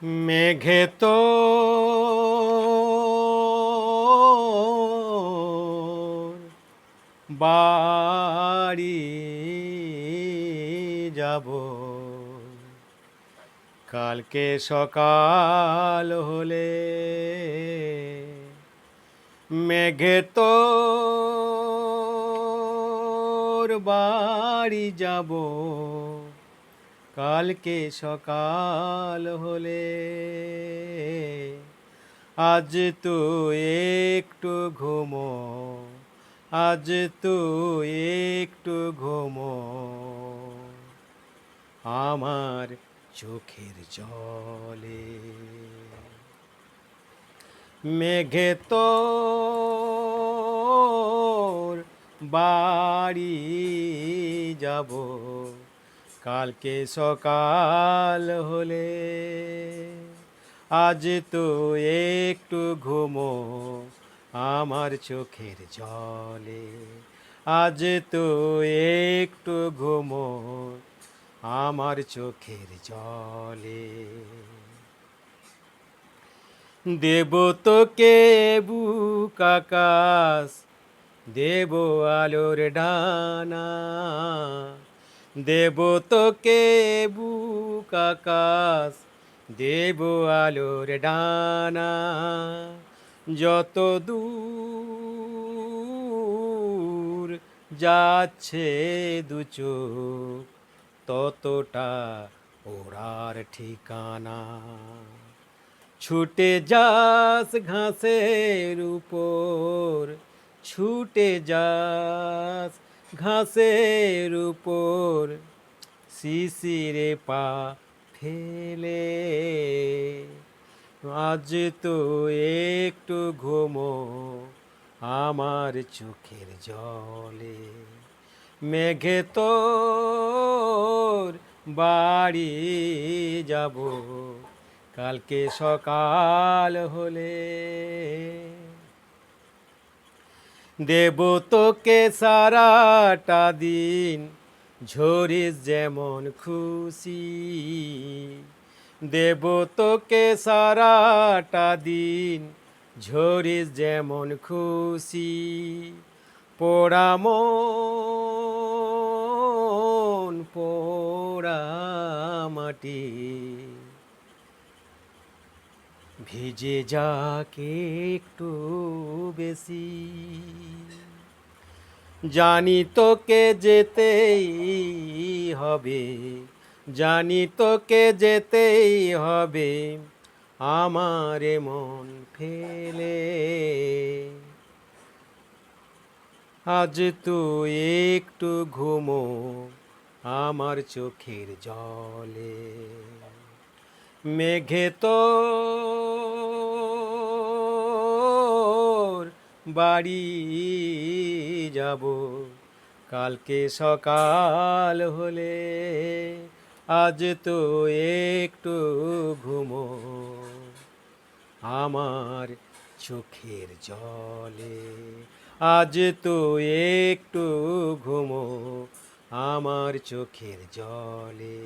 মেঘে তো বাড়ি যাব, কালকে সকাল হলে। মেঘে তো বাড়ি যাব, কালকে সকাল হলে। আজ তুই একটু ঘুমো, আজ তুই একটু ঘুমো, আমার চোখের জলে। মেঘে তোর বাড়ি যাব, কালকে সকাল হলে। আজ তো একটু ঘুমো, আমার চোখের জলে। আজ তো একটু ঘুমো, আমার চোখের জলে। দেব তোকে বুক আকাশ, দেব আলোর ডানা। দেব তোকে বুক আকাশ, দেব আলোর ডানা। যত দূর যাচ্ছে দু চোখ, ততটা ওড়ার ঠিকানা। ছুটে যাস ঘাসের উপর, ছুটে যাস ঘাসের উপর, শিশিরে পা ফেলে। আজ তো একটু ঘুমো, আমার চোখের জলে। মেঘে তোর বাড়ি যাব, কালকে সকাল হলে। দেব তোকে সারাটা দিন, ঝরিস যেমন খুশি। দেব তোকে সারাটা দিন, ঝরিস যেমন খুশি। পোড়া মন পোড়া মাটি, ভিজে যাকে একটু বেশি। জানি তোকে যেতেই হবে, জানি তোকে যেতেই হবে, আমার মন ফেলে। আজ তুই একটু ঘুমো, আমার চোখের জলে। মেঘে তোর বাড়ি যাব, কালকে সকাল হলে। আজ তো একটু ঘুমো, আমার চোখের জলে। আজ তো একটু ঘুমো, আমার চোখের জলে।